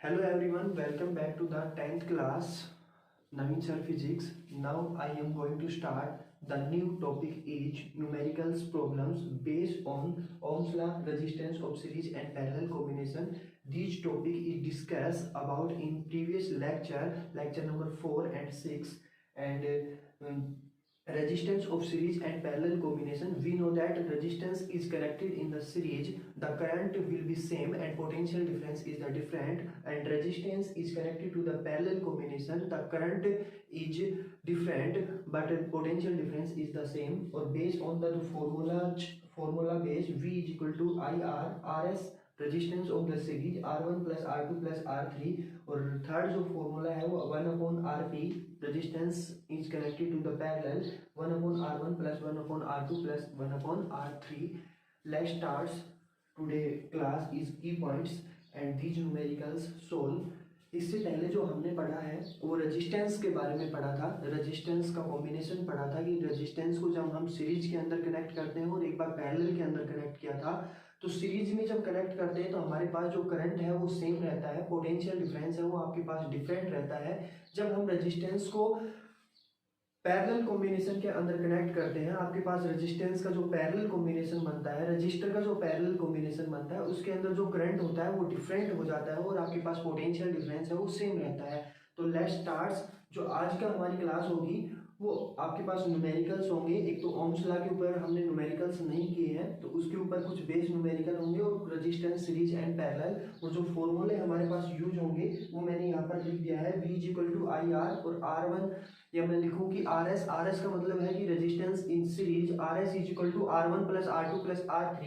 Hello everyone, welcome back to the 10th class Naveen Sir Physics. Now I am going to start the new topic is numericals problems based on Ohm's law, resistance of series and parallel combination. This topic is discussed about in previous lecture number 4 and 6 and resistance of series and parallel combination. We know that resistance is connected in the series, the current will be same and potential difference is the different, and resistance is connected to the parallel combination, the current is different but potential difference is the same. Or based on the formula base V is equal to IR RS resistance of the series R1 plus R2 plus R3, और third जो formula है वो 1/RP resistance is connected to the parallel 1/R1 plus 1/R2 plus 1/R3. Let's start today class is key points and these numericals solve. इससे पहले जो हमने पढ़ा है वो रेजिस्टेंस के बारे में पढ़ा था, रेजिस्टेंस का कॉम्बिनेशन पढ़ा था कि रेजिस्टेंस को जब हम सीरीज के अंदर कनेक्ट करते हैं और एक बार पैरेलल के अंदर कनेक्ट किया था, तो सीरीज में जब कनेक्ट करते हैं तो हमारे पास जो करंट है वो सेम रहता है, पोटेंशियल डिफरेंस है वो आपके पास डिफरेंट रहता है. जब हम रेजिस्टेंस को पैरेलल कॉम्बिनेशन के अंदर कनेक्ट करते हैं, आपके पास रेजिस्टेंस का जो पैरेलल कॉम्बिनेशन बनता है, रजिस्टर का जो पैरेलल कॉम्बिनेशन बनता है, उसके अंदर जो करंट होता है वो डिफरेंट हो जाता है और आपके पास पोटेंशियल डिफरेंस है वो सेम रहता है. तो लेट्स स्टार्ट. जो आज का हमारी क्लास होगी वो आपके पास न्यूमेरिकल्स होंगे. एक तो ओम्स लॉ के ऊपर हमने न्यूमेरिकल्स नहीं किए हैं, तो उसके ऊपर कुछ बेस न्यूमेरिकल होंगे और रेजिस्टेंस, सीरीज एंड पैरेलल, और जो फॉर्मूले हमारे पास यूज होंगे वो मैंने यहाँ पर लिख दिया है. V is equal to IR और R1, या मैं लिखूँ कि RS. RS का मतलब है कि resistance in series RS is equal to R1 plus R2 plus R3.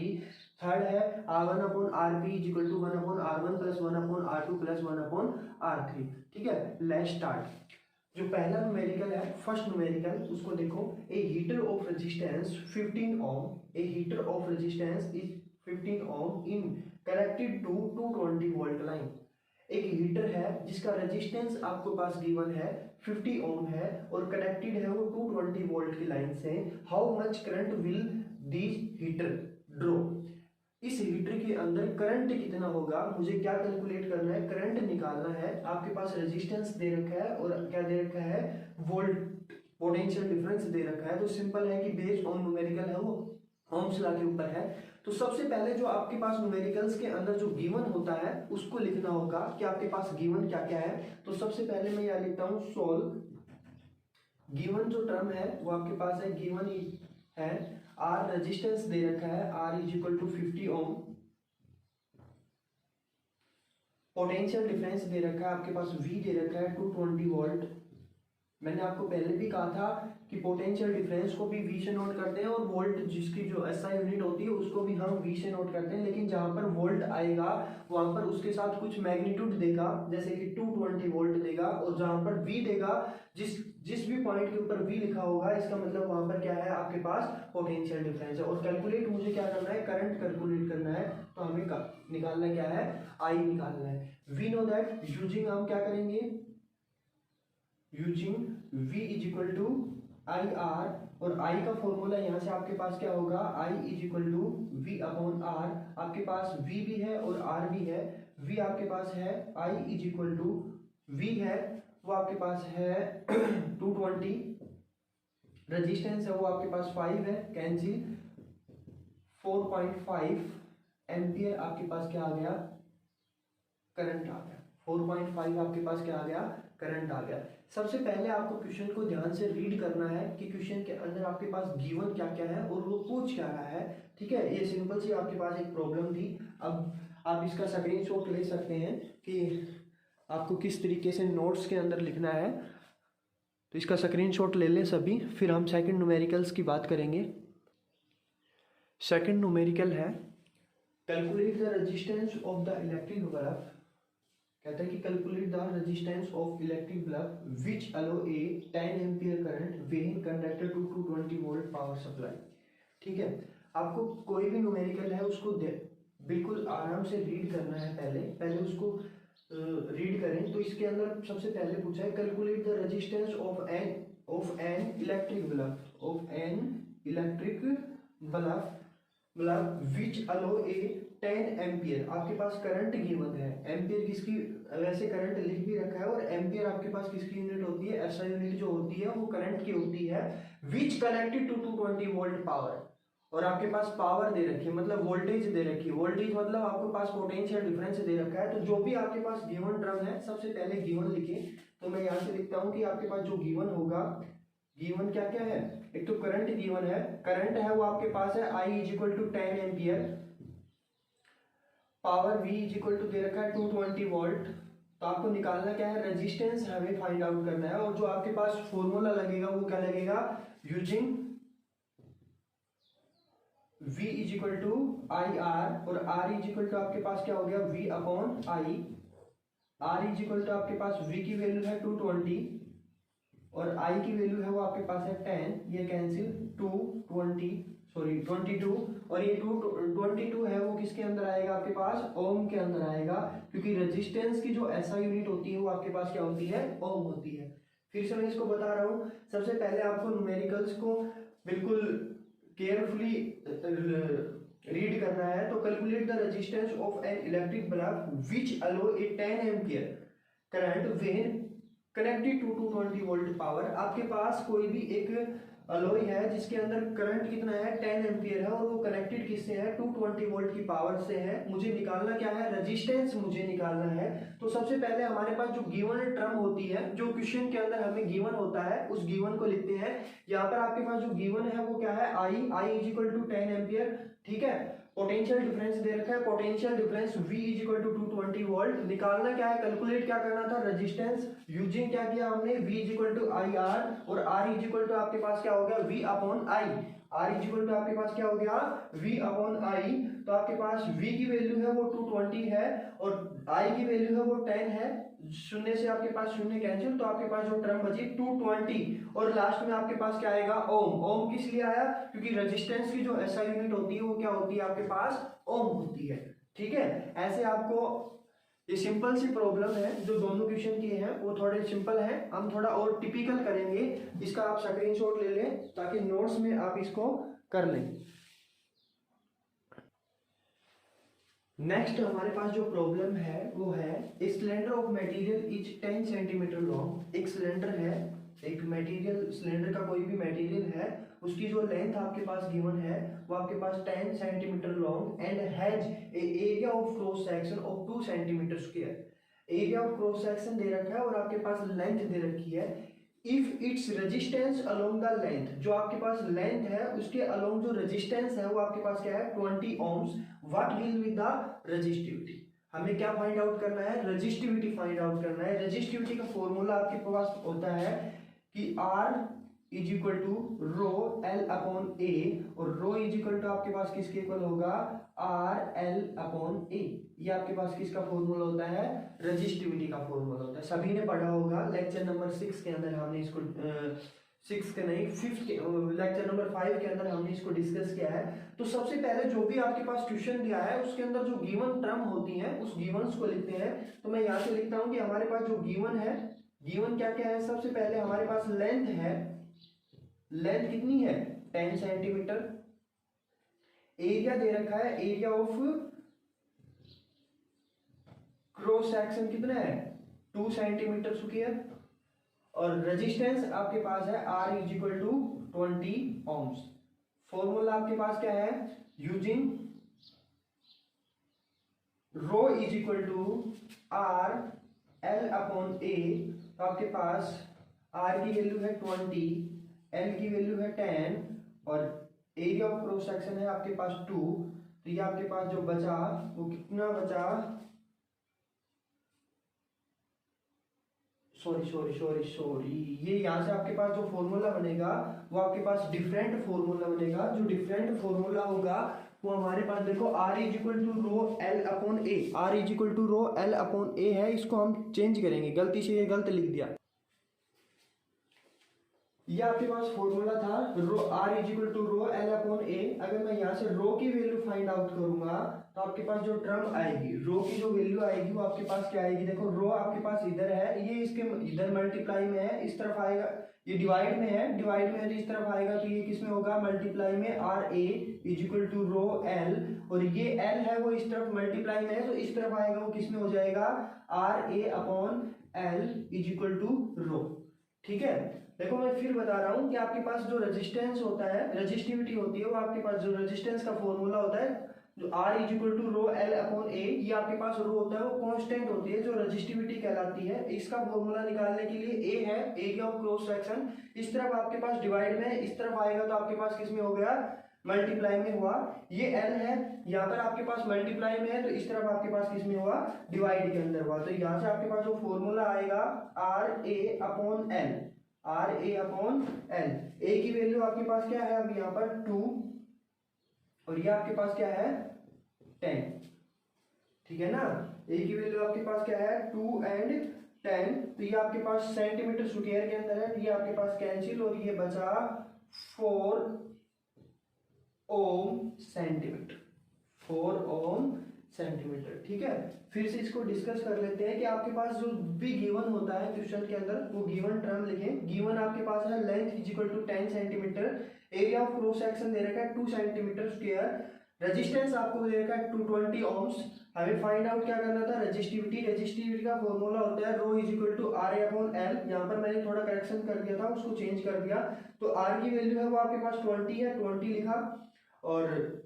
Third है R1/RP is equal to 1/R1 plus 1/R2 plus 1/R3. ठीक है, लेट्स स्टार्ट. जो पहला न्यूमेरिकल है, फर्स्ट न्यूमेरिकल, उसको देखो. A heater of resistance 15 ohm, a heater of resistance is 15 ohm in connected to 220 volt line. एक heater है जिसका रेजिस्टेंस आपके पास गिवन है 50 ओम है और कनेक्टेड है वो 220 वोल्ट की लाइन से. How much current will this heater draw. इस हीटर के अंदर करंट कितना होगा, मुझे क्या कैलकुलेट करना है, करंट निकालना है. आपके पास रेजिस्टेंस दे रखा है और क्या दे रखा है, वोल्ट, पोटेंशियल डिफरेंस दे रखा है. तो सिंपल है कि बेस्ड ऑन न्यूमेरिकल है वो ओम्स लॉ के ऊपर है. तो सबसे पहले जो आपके पास न्यूमेरिकल्स के अंदर जो गिवन होता है उसको लिखना होगा कि आपके पास गिवन क्या क्या है. तो सबसे पहले मैं यह लिखता हूँ सोल्व. गिवन जो टर्म है वो आपके पास है, गिवन है R रेजिस्टेंस दे रखा है, R is equal to 50 ohm. Potential difference दे रखा है आपके पास, V दे रखा है 220 वोल्ट. मैंने आपको पहले भी कहा था कि पोटेंशियल डिफरेंस को भी V से नोट करते हैं और वोल्ट जिसकी जो SI यूनिट होती है उसको भी हम V से नोट करते हैं. लेकिन जहां पर वोल्ट आएगा वहां पर उसके साथ कुछ मैग्नीट्यूड देगा, जैसे कि 220 वोल्ट देगा, और जहां पर V देगा, जिस भी पॉइंट के ऊपर V लिखा होगा, इसका मतलब वहां पर क्या है, आपके पास पोटेंशियल डिफरेंस है. और कैलकुलेट मुझे क्या करना है, करंट कैलकुलेट करना है. तो हमें निकालना क्या है, I निकालना है. वी नो दैट यूजिंग हम क्या करेंगे, using V is equal to IR, और I का फॉर्मूला यहाँ से आपके पास क्या होगा, I is equal to V/R. आपके पास V भी है और R भी है. V आपके पास है, I is equal to V है वो आपके पास है 220, रेजिस्टेंस है वो आपके पास 5 है, कैंसिल 4.5 एम्पियर आपके पास क्या आ गया, करंट आ गया. 4.5 आपके पास क्या आ गया, करंट आ गया. सबसे पहले आपको क्वेश्चन को ध्यान से रीड करना है कि क्वेश्चन के अंदर आपके पास गिवन क्या क्या है और वो पूछ क्या रहा है. ठीक है, ये सिंपल सी आपके पास एक प्रॉब्लम थी. अब आप इसका स्क्रीनशॉट ले सकते हैं कि आपको किस तरीके से नोट्स के अंदर लिखना है. तो इसका स्क्रीनशॉट ले लें सभी, फिर हम सेकंड न्यूमेरिकल्स की बात करेंगे. सेकंड न्यूमेरिकल है calculate the resistance of the electric bulb. कहता है कि calculate the resistance of electric bulb which allow a 10 ampere current weighing conductor to 220 volt power supply. ठीक है, आपको कोई भी न्यूमेरिकल है उसको बिल्कुल आराम से रीड करना है. पहले उसको रीड करें. तो इसके अंदर सबसे पहले पूछा है calculate the resistance of an electric bulb, of an electric bulb मतलब विच अलो ए 10 एम्पियर, आपके पास करंट गिवन है। एम्पियर किसकी, वैसे करंट लिख भी रखा है, और एम्पियर आपके पास किसकी यूनिट होती है, एसआई यूनिट जो होती है वो करंट की होती है। विच कनेक्टेड टू 220 वोल्ट पावर, और आपके पास पावर दे रखी है, मतलब वोल्टेज दे रखी है। वोल्टेज मतलब आपके पास पोटेंशियल डिफरेंस दे रखा है। तो जो भी आपके पास गिवन टर्म है, सबसे पहले गिवन लिखे। तो मैं यहाँ से लिखता हूँ कि आपके पास जो गिवन होगा, गिवन क्या क्या है, एक तो करंट गिवन है, करंट है वो आपके पास है I is equal to 10 ampere, power V is equal to दे रखा है 220 वोल्ट। तो आपको निकालना क्या है, रेजिस्टेंस हमें फाइंड आउट करना है। और जो आपके पास फॉर्मूला लगेगा वो क्या लगेगा, using V is equal to I R, और R इज इक्वल टू आपके पास क्या हो गया, V upon I. R is equal to आपके पास V की वैल्यू है 220 और I की वैल्यू है वो आपके पास है 10, ये कैंसिल 22 और ये 222 है वो किसके अंदर आएगा, आपके पास ओम के अंदर आएगा, क्योंकि रेजिस्टेंस की जो एसआई यूनिट होती है वो आपके पास क्या होती है, ओम होती है। फिर से मैं इसको बता रहा हूँ, सबसे पहले आपको न्यूमेरिकल्स को बिल्कुल केयरफुली रीड करना है। तो calculate the resistance of an electric bulb which allow a 10 ampere current when connected to 220 volt power. आपके पास कोई भी एक अलॉय है जिसके अंदर करंट कितना है, 10 एम्पियर है, और वो कनेक्टेड किससे है, 220 वोल्ट की पावर से है। मुझे निकालना क्या है, रेजिस्टेंस मुझे निकालना है। तो सबसे पहले हमारे पास जो गिवन टर्म होती है, जो क्वेश्चन के अंदर हमें गिवन होता है, उस गिवन को लिखते हैं। यहाँ पर आपके पास जो गिवन है वो क्या है, I is equal to 10 ampere, ठीक है। पोटेंशियल डिफरेंस दे रखा है, potential difference V is equal to 220 volt. निकालना क्या है, कैलकुलेट क्या करना था, रेजिस्टेंस। यूजिंग क्या किया हमने, V is equal to I R, और R इज इक्वल टू आपके पास क्या हो गया, V upon I. R is equal to आपके पास क्या हो गया, V अपॉन आई। तो आपके पास V की वैल्यू है वो 220 है और I की वैल्यू है वो 10 है। शून्य से आपके पास शून्य कैंसिल, तो आपके पास जो टर्म बची 220, और लास्ट में आपके पास क्या आएगा, ओम। ओम किस लिए आया, क्योंकि रेजिस्टेंस की जो एसआई यूनिट होती है वो क्या होती है, आपके पास ओम होती है, ठीक है। ऐसे आपको ये सिंपल सी प्रॉब्लम है, जो दोनों क्वेश्चन किए हैं वो थोड़े सिंपल हैं। हम थोड़ा और टिपिकल करेंगे, इसका आप स्क्रीनशॉट ले लें ताकि नोट्स में आप इसको कर लें। नेक्स्ट हमारे पास जो प्रॉब्लम है वो है, a cylinder of material is 10 centimetre long. एक सिलेंडर है, एक मटेरियल, सिलेंडर का कोई भी मटेरियल है, उसकी जो लेंथ आपके पास गिवन है वो आपके पास 10 centimetre long and has a area of cross section of 2 centimetre square. Area of cross section दे रखा है और आपके पास लेंथ दे रखी है। If it's resistance along the length, जो आपके पास लेंथ है उसके अलोंग जो रेजिस्टेंस है वो आपके पास क्या है, 20 ohms, what will be the resistivity. हमें क्या फाइंड आउट करना है, रेजिस्टिविटी फाइंड आउट करना है। रेजिस्टिविटी का फॉर्मूला आपके पास होता है कि R is equal to rho L upon A, और रो इज इक्वल टू आपके पास किसके इक्वल होगा, R L अपॉन A। ये आपके पास किसका फॉर्मूला होता है, रेजिस्टिविटी का फॉर्मूला होता है। सभी ने पढ़ा होगा, लेक्चर नंबर 6 के अंदर हमने इसको 6 के नहीं 5 के लेक्चर नंबर 5 के अंदर हमने इसको डिस्कस किया है। तो सबसे पहले जो भी आपके पास क्वेश्चन दिया है उसके अंदर जो गिवन टर्म होती है उस गिवंस को लिखते हैं। तो मैं यहाँ से लिखता हूँ कि हमारे पास जो गिवन है, गिवन क्या क्या है, सबसे पहले हमारे पास लेंथ है, लेंथ कितनी है 10 सेंटीमीटर। एरिया दे रखा है, एरिया ऑफ क्रॉस सेक्शन कितना है 2 सेंटीमीटर स्क्वायर, और रेजिस्टेंस आपके पास है R is equal to 20 ohms। Formula आपके पास क्या है, using rho is equal to R L upon A। तो आपके पास R की वैल्यू है 20, L की वैल्यू है 10 और एरिया ऑफ क्रॉस सेक्शन है आपके पास 2। तो ये आपके पास जो बचा वो कितना बचा, सॉरी, ये यहाँ से आपके पास जो फॉर्मूला बनेगा वो आपके पास डिफरेंट फॉर्मूला बनेगा। जो डिफरेंट फॉर्मूला होगा वो हमारे पास देखो R is equal to rho L upon A, R is equal to rho L upon A है। इसको हम चेंज करेंगे, गलती से ये गलत लिख दिया। ये आपके पास फॉर्मूला था rho R is equal to rho L upon A। अगर मैं यहाँ से रो की वैल्यू फाइंड आउट करूंगा तो आपके पास जो टर्म आएगी, रो की जो वैल्यू आएगी वो आपके पास क्या आएगी, देखो रो आपके पास इधर है, ये इसके इधर मल्टीप्लाई में है, इस तरफ आएगा, ये डिवाइड में है, डिवाइड में है तो इस तरफ आएगा तो ये किस में होगा, मल्टीप्लाई में R A is equal to rho L, और ये एल है वो इस तरफ मल्टीप्लाई में है तो इस तरफ आएगा वो किस में हो जाएगा, R A upon L is equal to rho. ठीक है, देखो मैं फिर बता रहा हूं कि आपके पास जो रेजिस्टेंस होता है, रेजिस्टिविटी होती है, वो आपके पास जो रेजिस्टेंस का फॉर्मूला होता है जो R is equal to rho L upon A, ये आपके पास रो होता है वो कांस्टेंट होती है जो रेजिस्टिविटी कहलाती है। इसका फॉर्मूला निकालने के लिए ए है एरिया ऑफ क्रॉस सेक्शन, इस तरफ आपके पास डिवाइड में, इस तरफ आएगा तो आपके पास किस में हो गया, मल्टीप्लाई में हुआ। ये एल है, यहाँ पर आपके पास मल्टीप्लाई में है तो इस तरफ आपके पास किस में हुआ, डिवाइड के अंदर हुआ। तो यहाँ से आपके पास जो फॉर्मूला आएगा R A upon L, R A upon L, A की वैल्यू आपके पास क्या है अब यहाँ पर 2, और ये आपके पास क्या है 10, ठीक है ना। ए की वैल्यू आपके पास क्या है 2 एंड 10, तो ये आपके पास सेंटीमीटर स्क्वायर के अंदर है, ये आपके पास कैंसिल और ये बचा 4 ओम सेंटीमीटर, 4 ओम सेंटीमीटर। ठीक है, फिर से इसको डिस्कस कर लेते हैं कि आपके पास जो भी गिवन होता है क्वेश्चन के अंदर वो गिवन टर्म लिखें। गिवन आपके पास है length is equal to 10 centimetre, area of cross section दे रखा है 2 सेंटीमीटर स्क्वायर, रेजिस्टेंस आपको दे रखा है 220 ohms। हमें फाइंड आउट क्या करना था, रेजिस्टिविटी। रेजिस्टिविटी का फॉर्मूला होता है rho is equal to R A upon L, यहाँ पर मैंने थोड़ा करेक्शन कर दिया था, उसको चेंज कर दिया। तो आर की वैल्यू है वो आपके पास 20 है, 20 लिखा, और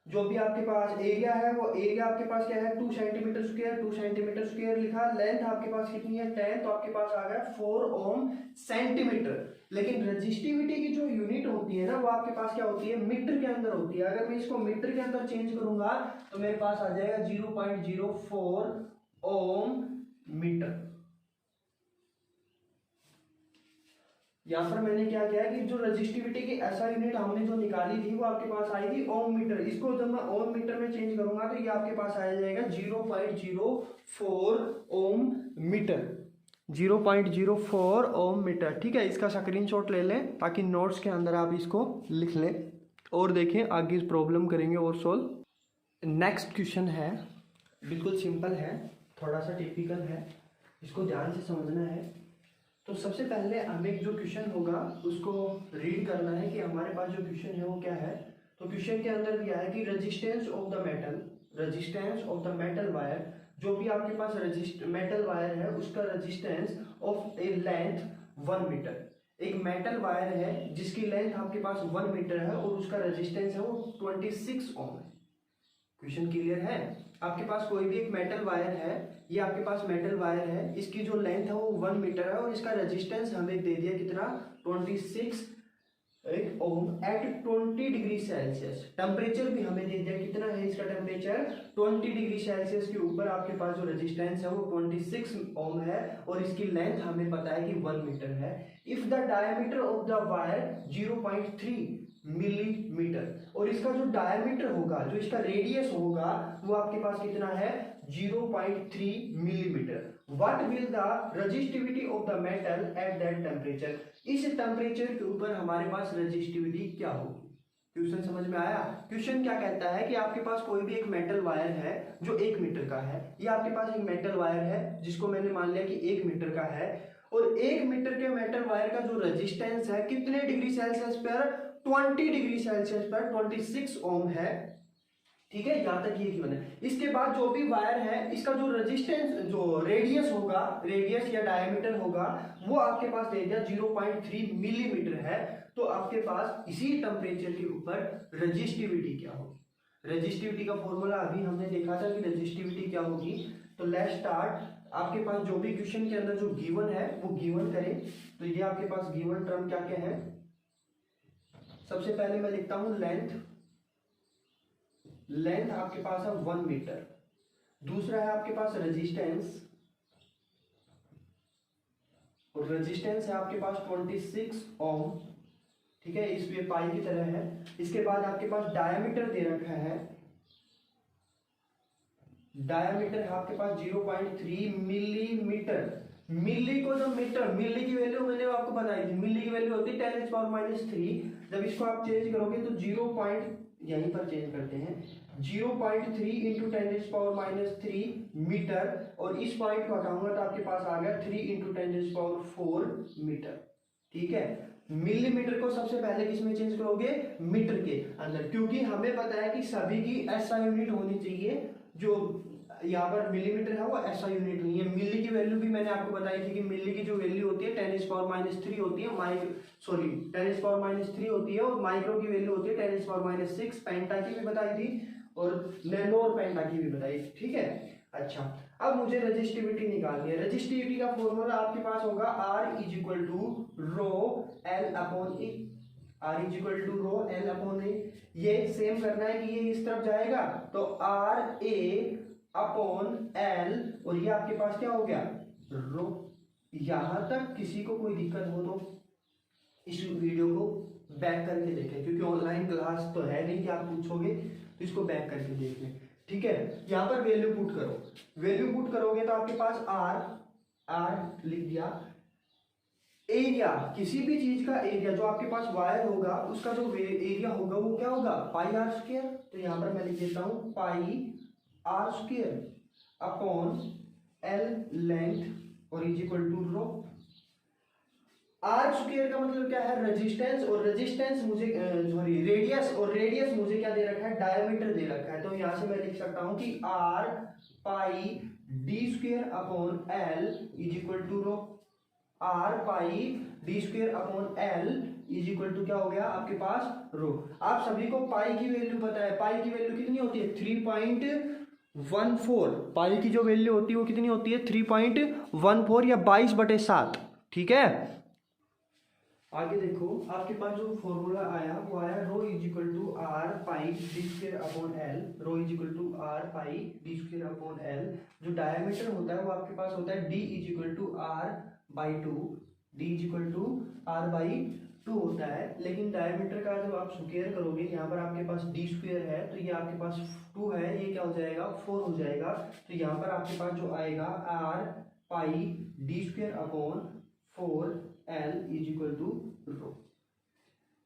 जो भी आपके पास एरिया है वो एरिया आपके पास क्या है 2 सेंटीमीटर स्क्वायर, 2 सेंटीमीटर स्क्वायर लिखा। लेंथ आपके पास कितनी है 10, तो आपके पास आ गया 4 ओम सेंटीमीटर। लेकिन रेजिस्टिविटी की जो यूनिट होती है ना वो आपके पास क्या होती है, मीटर के अंदर होती है। अगर मैं इसको मीटर के अंदर चेंज करूंगा तो मेरे पास आ जाएगा 0.04 ओम मीटर। यहाँ पर मैंने क्या किया कि जो रेजिस्टिविटी की ऐसा यूनिट हमने जो निकाली थी वो आपके पास आएगी ओम मीटर। इसको जब मैं ओम मीटर में चेंज करूंगा तो ये आपके पास आ जाएगा 0.04 ओम मीटर, 0.04 ओम मीटर। ठीक है, इसका स्क्रीनशॉट ले लें ताकि नोट्स के अंदर आप इसको लिख लें और देखें आगे इस प्रॉब्लम करेंगे और सोल्व। नेक्स्ट क्वेश्चन है, बिल्कुल सिंपल है, थोड़ा सा टिपिकल है, इसको ध्यान से समझना है। तो सबसे पहले हमें जो क्वेश्चन होगा उसको रीड करना है कि हमारे पास जो क्वेश्चन है वो क्या है। तो क्वेश्चन के अंदर दिया है कि resistance of the metal, resistance of the metal wire, जो भी आपके पास मेटल वायर है उसका resistance of a length 1 metre. एक मेटल वायर है जिसकी लेंथ आपके पास 1 मीटर है और उसका रेजिस्टेंस है वो 26 ओम है। क्वेश्चन क्लियर है। आपके पास कोई भी एक मेटल वायर है, ये आपके पास मेटल वायर है, इसकी जो लेंथ है वो 1 मीटर है और इसका रेजिस्टेंस हमें दे दिया कितना 26 ओम एट 20 डिग्री सेल्सियस। टेम्परेचर भी हमें दे दिया कितना है इसका टेम्परेचर 20 डिग्री सेल्सियस के ऊपर आपके पास जो रेजिस्टेंस है वो 26 ओम है और इसकी लेंथ हमें पता है कि 1 मीटर है। If the diameter of the wire 0.3 millimetre, और इसका जो डायमीटर होगा, जो इसका रेडियस होगा वो आपके पास कितना है 0.3 millimetre. What will the resistivity of the metal at that temperature. इस टेम्परेचर के ऊपर हमारे पास रेजिस्टिविटी क्या होगी। क्वेश्चन समझ में आया। क्वेश्चन क्या कहता है कि आपके पास कोई भी एक मेटल वायर है जो 1 मीटर का है। ये आपके पास एक मेटल वायर है जिसको मैंने मान लिया कि 1 मीटर का है, और 1 मीटर के मेटल वायर का जो रेजिस्टेंस है कितने डिग्री सेल्सियस पर 20 डिग्री सेल्सियस पर 26 ओम है। ठीक है, यहां तक ये गिवन है। इसके बाद जो भी वायर है इसका जो रेजिस्टेंस, जो रेडियस होगा, रेडियस या डायमीटर होगा, वो आपके पास दे दिया 0.3 मिलीमीटर है। तो आपके पास इसी टेम्परेचर के ऊपर रेजिस्टिविटी क्या होगी। रेजिस्टिविटी का फॉर्मूला अभी हमने देखा था कि रेजिस्टिविटी क्या होगी। तो लेट्स स्टार्ट। आपके पास जो भी क्वेश्चन के अंदर जो गिवन है वो गिवन करें। तो ये आपके पास गिवन टर्म क्या क्या है। सबसे पहले मैं लिखता हूं लेंथ। लेंथ आपके पास है 1 मीटर। दूसरा है आपके पास रेजिस्टेंस, और रेजिस्टेंस है आपके पास 26 ओम। ठीक है, इस पे पाई की तरह है। इसके बाद आपके पास डायमीटर दे रखा है। डायमीटर है आपके पास 0.3 मिलीमीटर। मिली को जब मीटर, मिली की वैल्यू मैंने आपको बताई थी, मिली की वैल्यू होती है 10⁻³ जब इसको आप चेंज करोगे तो 0. यहीं पर चेंज करते हैं 0.3 इंटू 10⁻³ मीटर, और इस पॉइंट को हटाऊंगा तो आपके पास आ गया 3 इंटू 10⁻⁴ मीटर। ठीक है। मिलीमीटर को सबसे पहले किसमें चेंज करोगे, मीटर के अंदर, क्योंकि हमें पता है कि सभी की एसआई यूनिट होनी चाहिए। जो यहाँ पर मिलीमीटर है वो एसआई यूनिट नहीं है। मिली की वैल्यू भी मैंने आपको बताई थी कि मिली की जो वैल्यू होती है 10⁻³ होती है, 10⁻³ होती है, और माइक्रो की वैल्यू होती है 10⁻�6। पेंटा की भी बताई थी और नैनो और पेंटा की भी बताई थी, ठीक है। अच्छा, अब मुझे रजिस्टिविटी निकालनी है। रजिस्टिविटी का फॉर्मूला आपके पास होगा R is equal to rho L upon E। R is equal to rho L upon E। ये सेम करना है कि ये इस तरफ जाएगा तो RA अपॉन L, और ये आपके पास क्या हो गया, रो। यहां तक किसी को कोई दिक्कत हो तो इस वीडियो को बैक करके देखें, क्योंकि ऑनलाइन क्लास तो है नहीं कि आप पूछोगे, तो इसको बैक करके देख लें, ठीक है। यहाँ पर वैल्यू पुट करो। वैल्यू पुट करोगे तो आपके पास R लिख दिया। एरिया, किसी भी चीज का एरिया जो आपके पास वायर होगा उसका जो एरिया होगा वो क्या होगा, πr²। तो यहाँ पर मैं लिख देता हूं πr² अपॉन L लेंथ और is equal to rho. R² का मतलब क्या है, रेजिस्टेंस, और रेजिस्टेंस मुझे सॉरी रेडियस, और रेडियस मुझे क्या दे रखा है, डायमीटर दे रखा है। तो यहां से मैं लिख सकता हूं कि R πd² upon L is equal to rho. R πd² upon L is equal to क्या हो गया आपके पास, रो। आप सभी को पाई की वैल्यू पता है। पाई की वैल्यू कितनी होती है, 3.14। पाई की जो वैल्यू होती है वो कितनी होती है, 3.14 या 22/7, ठीक है। आगे देखो, आपके पास जो फॉर्मूला आया वो आया rho is equal to R πd² upon L। Rho is equal to R πd² upon L। जो डायमीटर होता है वो आपके पास होता है D is equal to R/2। D is equal to R/2 होता है, लेकिन डायमीटर का जब आप स्क्वायर करोगे, यहाँ पर आपके पास D² है तो ये आपके पास 2 है, ये क्या हो जाएगा, 4 हो जाएगा। तो यहाँ पर आपके पास जो आएगा R πd² upon 4L is equal to rho,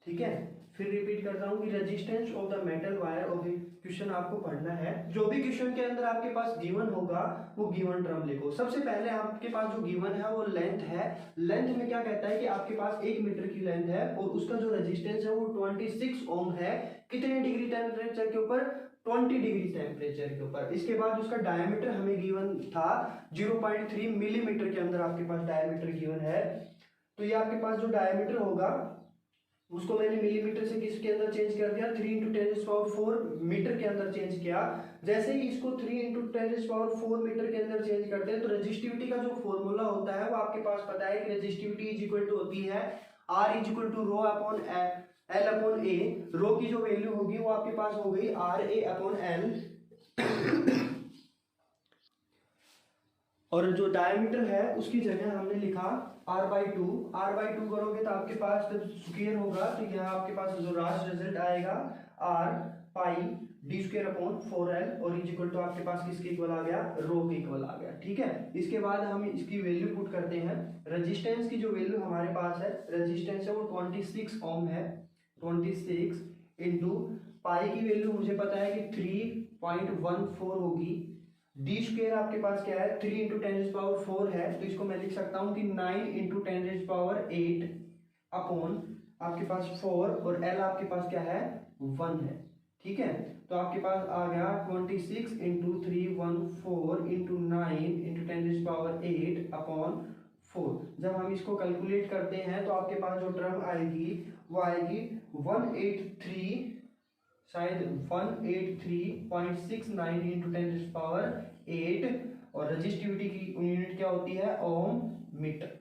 ठीक है। फिर रिपीट करता हूं कि resistance of the metal wire of question आपको पढ़ना है। जो भी क्वेश्चन के अंदर आपके पास गिवन होगा वो गिवन टर्म लिखो। सबसे पहले आपके पास जो गिवन है वो लेंथ है। लेंथ में क्या कहता है कि आपके पास 1 मीटर की लेंथ है और उसका जो रेजिस्टेंस है वो 26 ओम है। कितने डिग्री टेम्परेचर के ऊपर, 20 डिग्री टेम्परेचर के ऊपर। इसके बाद उसका डायमीटर हमें गिवन था 0.3 मिलीमीटर के अंदर आपके पास डायमीटर गिवन है। तो ये आपके पास जो डायमीटर होगा उसको मैंने मिलीमीटर से किसके अंदर चेंज कर दिया, 3 × 10⁴ मीटर के अंदर चेंज किया। जैसे ही इसको 3 × 10⁴ मीटर के अंदर चेंज करते हैं तो रेजिस्टिविटी का जो फॉर्मूला होता है वो आपके पास पता है कि रेजिस्टिविटी इज इक्वल टू होती है R is equal to rho upon L upon A। Rho की जो वैल्यू होगी वो आपके पास हो गई RA अपॉन L और जो डायमीटर है उसकी जगह हमने लिखा R/2। R/2 करोगे तो आपके पास जब स्क्वायर होगा तो यहाँ आपके पास जो लास्ट रिजल्ट आएगा R πd² अपॉन 4L और इज इक्वल टू आपके पास किसके इक्वल आ गया, रो के इक्वल आ गया, ठीक है। इसके बाद हम इसकी वैल्यू पुट करते हैं। रेजिस्टेंस की जो वैल्यू हमारे पास है, रेजिस्टेंस है वो 26 ओम है। 26 इंटू पाई की वैल्यू मुझे पता है कि 3.14 होगी। D² आपके पास क्या है, 3 × 10⁴ है, तो इसको मैं लिख सकता हूं कि 9 × 10⁸ अपॉन आपके पास 4 और L आपके पास क्या है, 1 है, ठीक है। तो आपके पास आ गया 26 × 314 × 9 × 10⁸ अपॉन 4। जब हम इसको कैलकुलेट करते हैं तो आपके पास जो टर्म आएगी वो आएगी 183 शायद 183.69 × 10⁸ और रेजिस्टिविटी की यूनिट क्या होती है, ओम मीटर,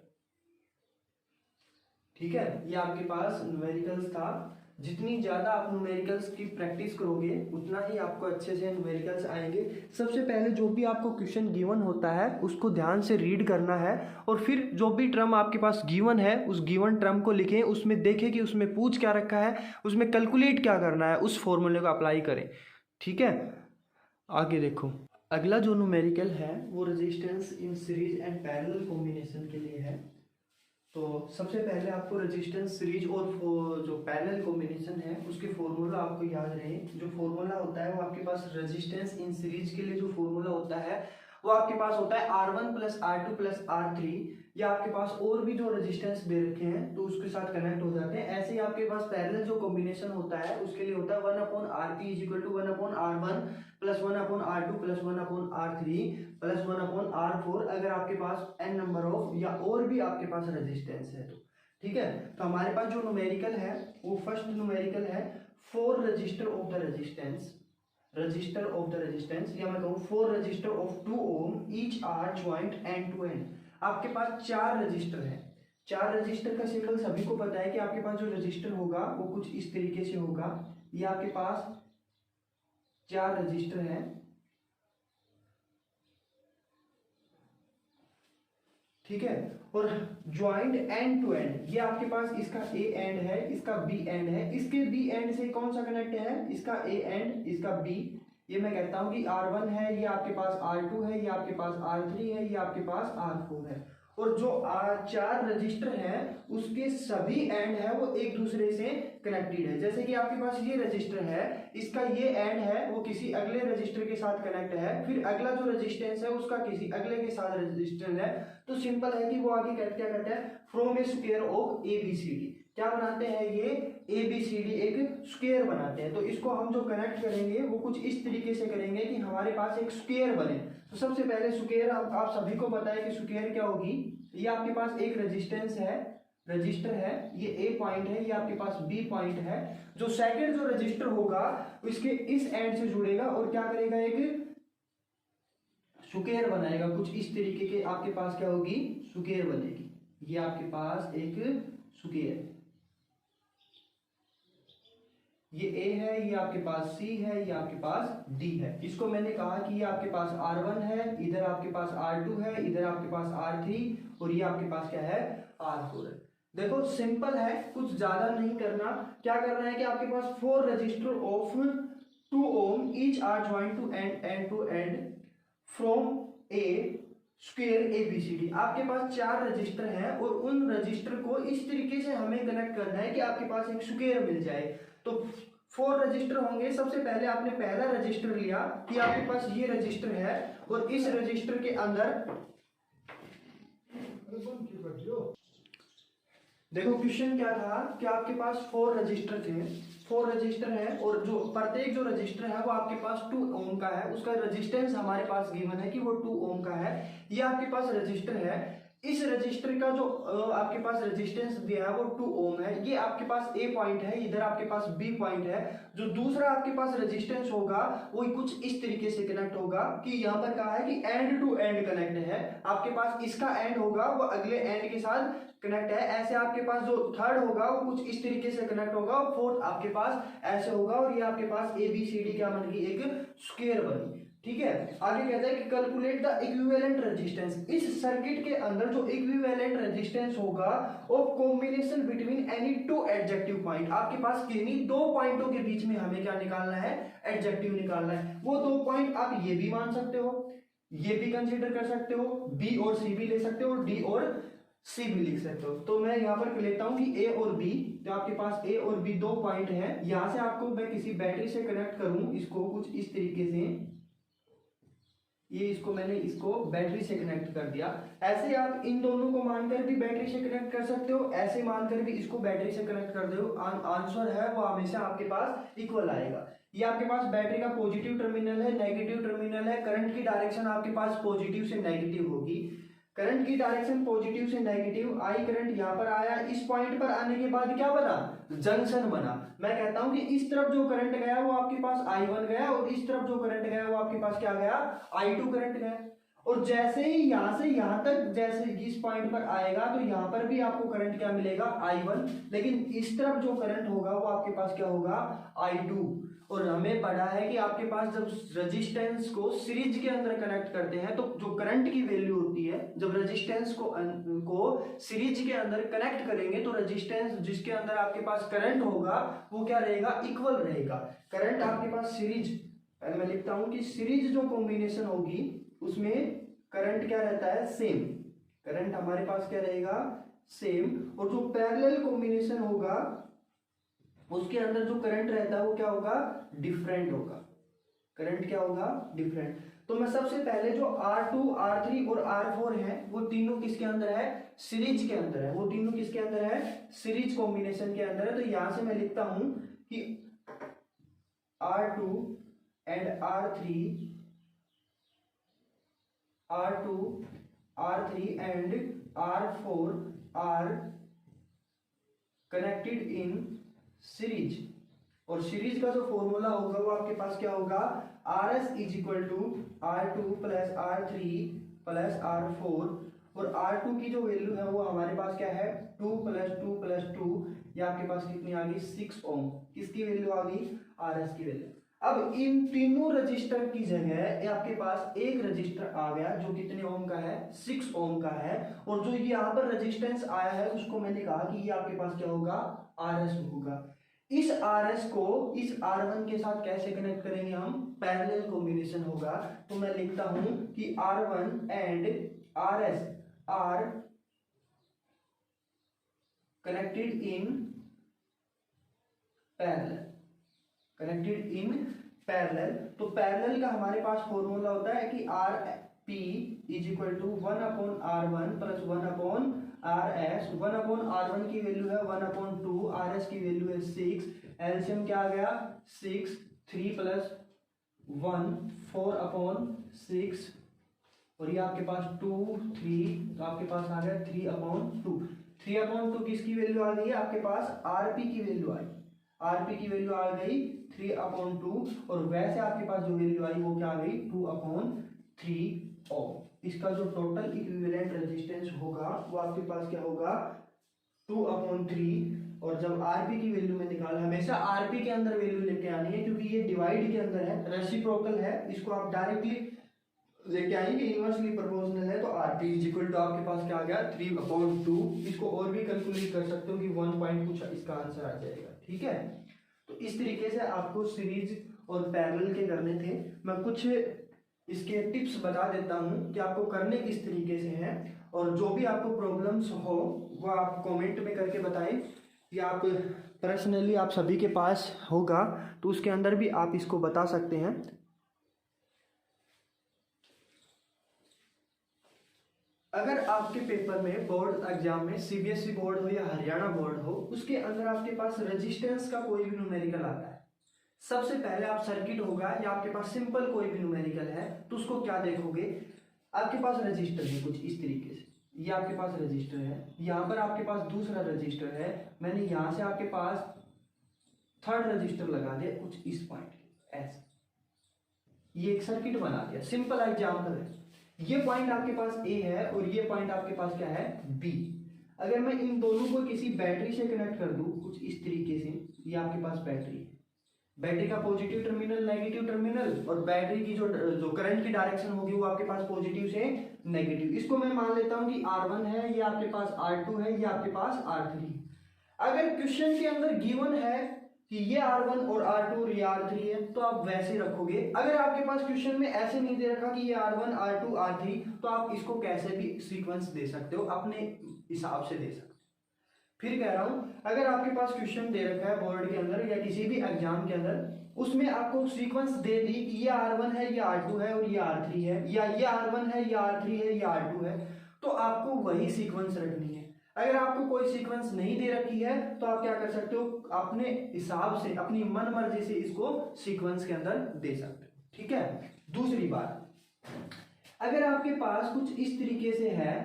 ठीक है। ये आपके पास न्यूमेरिकल्स था। जितनी ज्यादा आप न्यूमेरिकल्स की प्रैक्टिस करोगे उतना ही आपको अच्छे से न्यूमेरिकल्स आएंगे। सबसे पहले जो भी आपको क्वेश्चन गिवन होता है उसको ध्यान से रीड करना है और फिर जो भी टर्म आपके पास गिवन है उस गिवन टर्म को लिखें, उसमें देखें कि उसमें पूछ क्या रखा है, उसमें कैलकुलेट क्या करना है, उस फॉर्मूले को अप्लाई करें, ठीक है। आगे देखो, अगला जो न्यूमेरिकल है वो resistance in series and parallel combination के लिए है। तो सबसे पहले आपको रेजिस्टेंस सीरीज और जो पैरेलल कॉम्बिनेशन है उसके फॉर्मूला आपको याद रहे। जो फॉर्मूला होता है वो आपके पास रेजिस्टेंस इन सीरीज के लिए जो फॉर्मूला होता है वो आपके पास होता है R1 plus R2 plus R3, या आपके पास और भी जो रेजिस्टेंस दे रखे हैं तो उसके साथ कनेक्ट हो जाते हैं। ऐसे ही आपके पास पैरेलल जो कॉम्बिनेशन होता है उसके लिए होता है 1/Rp is equal to 1/R1 plus 1/R2 plus 1/R3 plus 1/R4, अगर आपके पास n नंबर ऑफ या और भी आपके पास रेजिस्टेंस है तो। ठीक है, तो हमारे पास जो न्यूमेरिकल है वो फर्स्ट न्यूमेरिकल है 4 resistor of the resistance, resistor of the resistance, या मैं कहूँ 4 resistor of 2 ohm each are joint end to end. आपके पास 4 रजिस्टर है। 4 रजिस्टर का सिंबल सभी को पता है कि आपके पास जो रजिस्टर होगा वो कुछ इस तरीके से होगा। ये आपके पास 4 रजिस्टर हैं, ठीक है, और ज्वाइंट एंड टू एंड, ये आपके पास इसका ए एंड है, इसका बी एंड है, इसके बी एंड से कौन सा कनेक्ट है, इसका ए एंड, इसका बी। ये मैं कहता हूं कि R1 है, ये आपके पास R2 है, ये आपके पास R3 है, ये आपके पास R4 है। और जो 4 रजिस्टर है उसके सभी एंड है वो एक दूसरे से कनेक्टेड है। जैसे कि आपके पास ये रजिस्टर है, इसका ये एंड है वो किसी अगले रजिस्टर के साथ कनेक्ट है, फिर अगला जो रेजिस्टेंस है उसका किसी अगले के साथ रेजिस्टेंस है। तो सिंपल है कि वो आगे क्या करता है, from a square of ABCD क्या बनाते हैं, ये ABCD एक स्क्वायर बनाते हैं। तो इसको हम जो कनेक्ट करेंगे वो कुछ इस तरीके से करेंगे कि हमारे पास एक स्क्वायर बने। तो सबसे पहले स्क्वायर आप सभी को पता है कि स्क्वायर क्या होगी, ये आपके पास एक रेजिस्टेंस है, रजिस्टर है, ये A पॉइंट है, ये आपके पास B पॉइंट है। जो सेकंड जो रजिस्टर होगा इसके इस एंड से जुड़ेगा और क्या करेगा, एक स्क्वायर बनाएगा कुछ इस तरीके के। आपके पास क्या होगी, स्क्वायर बनेगी। ये आपके पास एक स्क्वायर, ये A है, ये आपके पास C है, ये आपके पास D है। इसको मैंने कहा कि ये आपके पास R1 है, इधर आपके पास R2 है, इधर आपके पास R3 और ये आपके पास क्या है, R4 है। देखो सिंपल है, कुछ ज्यादा नहीं करना। क्या करना है कि आपके पास 4 resistor of 2 ohm each are joint to end to end from a square ABCD। आपके पास 4 रजिस्टर हैं और उन रजिस्टर को इस तरीके से हमें कनेक्ट करना है कि आपके पास एक स्क्वायर मिल जाए। तो 4 रजिस्टर होंगे। सबसे पहले आपने पहला रजिस्टर लिया कि आपके पास ये रजिस्टर है और इस रजिस्टर के अंदर देखो क्वेश्चन क्या था कि आपके पास 4 रजिस्टर थे, 4 रजिस्टर है और जो प्रत्येक जो रजिस्टर है वो आपके पास 2 ओम का है। उसका रेजिस्टेंस हमारे पास गिवन है कि वो 2 ओम का है। ये आपके पास रजिस्टर है, इस रजिस्टर का जो आपके पास रेजिस्टेंस दिया है वो 2 ओम है। ये आपके पास A पॉइंट है, इधर आपके पास B पॉइंट है। जो दूसरा आपके पास रेजिस्टेंस होगा वो कुछ इस तरीके से कनेक्ट होगा कि यहाँ पर कहा है कि एंड टू एंड कनेक्ट है। आपके पास इसका एंड होगा वो अगले एंड के साथ कनेक्ट है। ऐसे आपके पास जो थर्ड होगा वो कुछ इस तरीके से कनेक्ट होगा और फोर्थ आपके पास ऐसे होगा और ये आपके पास ABCD क्या बन गई, एक स्क्वायर बनी। ठीक है, आगे कहता है कि कैलकुलेट द इक्विवेलेंट रेजिस्टेंस। इस सर्किट के अंदर जो इक्विवेलेंट रेजिस्टेंस होगा of combination between any 2 adjective point. आपके पास किन्हीं 2 पॉइंटों के बीच में हमें क्या निकालना है, एडजेक्टिव निकालना है। वो 2 पॉइंट आप ये भी मान सकते हो, ये भी कंसीडर कर सकते हो, B और C भी ले सकते हो, D और C भी लिख सकते हो। तो मैं यहाँ पर लेता हूँ कि A और B, तो आपके पास A और B 2 पॉइंट है। यहाँ से आपको मैं किसी बैटरी से कनेक्ट करूँ इसको कुछ इस तरीके से, ये इसको मैंने इसको बैटरी से कनेक्ट कर दिया। ऐसे आप इन दोनों को मानकर भी बैटरी से कनेक्ट कर सकते हो, ऐसे मानकर भी इसको बैटरी से कनेक्ट कर दो। आंसर है वो हमेशा आपके पास इक्वल आएगा। ये आपके पास बैटरी का पॉजिटिव टर्मिनल है, नेगेटिव टर्मिनल है। करंट की डायरेक्शन आपके पास पॉजिटिव से नेगेटिव होगी। करंट की डायरेक्शन पॉजिटिव से नेगेटिव, आई करंट यहाँ पर आया, इस पॉइंट पर आने के बाद क्या बना, जंक्शन बना। मैं कहता हूं कि इस तरफ जो करंट गया वो आपके पास I1 गया और इस तरफ जो करंट गया वो आपके पास क्या गया, I2 करंट गया। और जैसे ही यहां से यहां तक जैसे इस पॉइंट पर आएगा तो यहां पर भी आपको करंट क्या मिलेगा, I1। लेकिन इस तरफ जो करंट होगा वो आपके पास क्या होगा, I2। और हमें पढ़ा है कि आपके पास जब रेजिस्टेंस को सीरीज के अंदर कनेक्ट करते हैं तो जो करंट की वैल्यू होती है, जब रेजिस्टेंस को सीरीज के अंदर कनेक्ट करेंगे तो रेजिस्टेंस जिसके अंदर आपके पास करंट होगा वो क्या रहेगा, इक्वल रहेगा। करंट आपके पास सीरीज, पहले मैं लिखता हूं कि सीरीज जो कॉम्बिनेशन होगी उसमें करंट क्या रहता है, सेम। करंट हमारे पास क्या रहेगा, सेम। और जो पैरेलल कॉम्बिनेशन होगा उसके अंदर जो करंट रहता है वो क्या होगा, डिफरेंट होगा। करंट क्या होगा, डिफरेंट। तो मैं सबसे पहले जो R2, R3 और R4 है वो तीनों किसके अंदर है, सीरीज के अंदर है। वो तीनों किसके अंदर है, सीरीज कॉम्बिनेशन के अंदर है। तो यहां से मैं लिखता हूं कि R2 and R2, R3 and R4 are connected in series। और सीरीज का जो फॉर्मूला होगा वो आपके पास क्या होगा, RS is equal to R2 plus R3 plus R4। और R2 की जो वैल्यू है वो हमारे पास क्या है, 2 प्लस 2 प्लस 2, ये आपके पास कितनी आ गई, 6 ओम। किसकी वैल्यू आ गई, RS की वैल्यू। अब इन तीनों रजिस्टर की जगह आपके पास एक रजिस्टर आ गया जो कितने ओम का है, 6 ओम का है। और जो यहाँ पर रेजिस्टेंस आया है उसको मैंने कहा कि ये आपके पास क्या होगा, RS होगा। इस RS को इस R1 के साथ कैसे कनेक्ट करेंगे हम, पैरेलल कॉम्बिनेशन होगा। तो मैं लिखता हूं कि R1 and RS are connected in parallel, connected in parallel. तो पैरेलल का हमारे पास फॉर्मूला होता है कि R P is equal to 1/R1 plus 1/RS। 1/R1 की वैल्यू है 1/2, RS की वैल्यू है 6। एलसीएम क्या आ गया, 6, 3 प्लस 1 4/6। और ये आपके पास 2 3, तो आपके पास आ गया 3/2। 3/2 किसकी वैल्यू आ गई है आपके पास, आरपी की वैल्यू आई। आरपी की वैल्यू आ गई 3/2। और वैसे आपके पास जो वैल्यू आई वो क्या आ गई, 2/3 ओम। इसका जो टोटल इक्विवेलेंट रेजिस्टेंस होगा वो आपके पास क्या होगा, 2/3। और जब आरपी की वैल्यू में निकाला, हमेशा आरपी के अंदर वैल्यू लेके आनी है क्योंकि ये डिवाइड के अंदर है, रेसिप्रोकल है। इसको आप डायरेक्टली लेके आएंगे, इनवर्सली प्रोपोर्शनल है। तो आरपी इज इक्वल टू आपके पास क्या आ गया, 3/2। इसको और भी कैलकुलेट कर सकते हो कि 1 पॉइंट कुछ इसका आंसर आ जाएगा। ठीक है, तो इस तरीके से आपको सीरीज और पैरेलल के करने थे। मैं कुछ इसके टिप्स बता देता हूं कि आपको करने किस तरीके से हैं। और जो भी आपको प्रॉब्लम्स हो वो आप कमेंट में करके बताएं, या आप पर्सनली आप सभी के पास होगा तो उसके अंदर भी आप इसको बता सकते हैं। अगर आपके पेपर में बोर्ड एग्जाम में सीबीएसई बोर्ड हो या हरियाणा बोर्ड हो, उसके अंदर आपके पास रेजिस्टेंस का कोई भी न्यूमेरिकल आता है, सबसे पहले आप सर्किट होगा या आपके पास सिंपल कोई भी न्यूमेरिकल है तो उसको क्या देखोगे, आपके पास रजिस्टर है कुछ इस तरीके से, ये आपके पास रजिस्टर है, यहाँ पर आपके पास दूसरा रजिस्टर है, मैंने यहाँ से आपके पास थर्ड रजिस्टर लगा दिया कुछ इस पॉइंट ऐसे, ये एक सर्किट बना दिया। सिंपल एग्जाम्पल है, ये पॉइंट आपके पास ए है और ये पॉइंट आपके पास क्या है, बी। अगर मैं इन दोनों को किसी बैटरी से कनेक्ट कर दूं कुछ इस तरीके से, ये आपके पास बैटरी है, बैटरी का पॉजिटिव टर्मिनल नेगेटिव टर्मिनल, और बैटरी की जो करंट की डायरेक्शन होगी वो आपके पास पॉजिटिव से नेगेटिव। इसको मैं मान लेता हूं कि R1 है, ये आपके पास R2 है, ये आपके पास R3 है। अगर क्वेश्चन के अंदर गिवन है कि ये R1 और R2 और ये R3 है तो आप वैसे रखोगे। अगर आपके पास क्वेश्चन में ऐसे नहीं दे रखा कि ये R1 R2 R3, तो आप इसको कैसे भी सीक्वेंस दे सकते हो, अपने हिसाब से दे सकते हो। फिर कह रहा हूं, अगर आपके पास क्वेश्चन दे रखा है बोर्ड के अंदर या किसी भी एग्जाम के अंदर, उसमें आपको सीक्वेंस दे दी कि ये R1 है, ये R2 है और ये R3 है, या ये R1 है, ये R3 है, ये R2 है, तो आपको वही सीक्वेंस रखनी है। अगर आपको कोई सीक्वेंस नहीं दे रखी है तो आप क्या कर सकते हो, अपने हिसाब से अपनी मन मर्जी से इसको सीक्वेंस के अंदर दे सकते हो। ठीक है, दूसरी बात, अगर आपके पास कुछ इस तरीके से है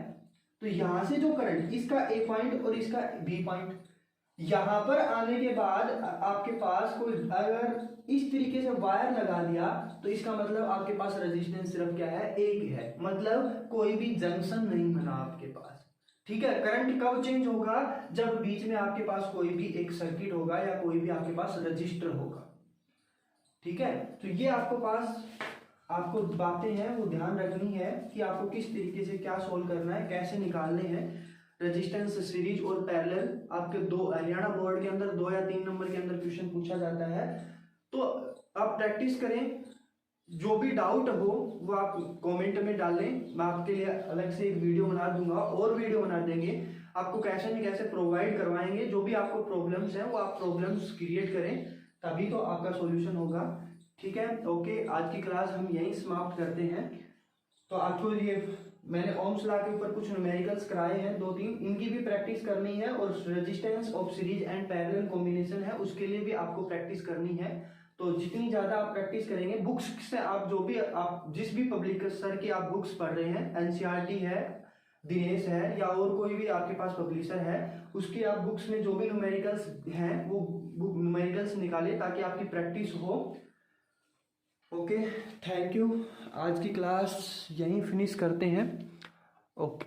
तो यहां से जो करंट, इसका ए पॉइंट और इसका बी पॉइंट, यहां पर आने के बाद आपके पास कोई अगर इस तरीके से वायर लगा दिया तो इसका मतलब आपके पास रेजिस्टेंस सिर्फ क्या है, एक है, मतलब कोई भी जंक्शन नहीं बना आपके पास। ठीक है, करंट कब चेंज होगा, जब बीच में आपके पास कोई भी एक सर्किट होगा या कोई भी आपके पास रजिस्टर होगा। ठीक है, तो ये आपको पास आपको बातें हैं वो ध्यान रखनी है कि आपको किस तरीके से क्या सोल्व करना है, कैसे निकालने हैं रेजिस्टेंस, सीरीज और पैरेलल। आपके दो हरियाणा बोर्ड के अंदर 2 या 3 नंबर के अंदर क्वेश्चन पूछा जाता है, तो आप प्रैक्टिस करें। जो भी डाउट हो वो आप कमेंट में डालें, मैं आपके लिए अलग से एक वीडियो बना दूंगा और वीडियो बना देंगे, आपको कैसे न कैसे प्रोवाइड करवाएंगे। जो भी आपको प्रॉब्लम्स हैं वो आप प्रॉब्लम्स क्रिएट करें, तभी तो आपका सॉल्यूशन होगा। ठीक है, ओके, आज की क्लास हम यहीं समाप्त करते हैं। तो आपको ये मैंने ओम्स लॉ के ऊपर कुछ न्यूमेरिकल्स कराए हैं 2-3, इनकी भी प्रैक्टिस करनी है, और resistance of series and parallel combination है उसके लिए भी आपको प्रैक्टिस करनी है। तो जितनी ज्यादा आप प्रैक्टिस करेंगे, बुक्स से आप जो भी आप जिस भी पब्लिशर की आप बुक्स पढ़ रहे हैं, एनसीईआरटी है, दिनेश है, या और कोई भी आपके पास पब्लिशर है, उसकी आप बुक्स में जो भी न्यूमेरिकल्स हैं वो न्यूमेरिकल्स निकालिए ताकि आपकी प्रैक्टिस हो। Okay, thank you. आज की क्लास यहीं फिनिश करते हैं। ओके।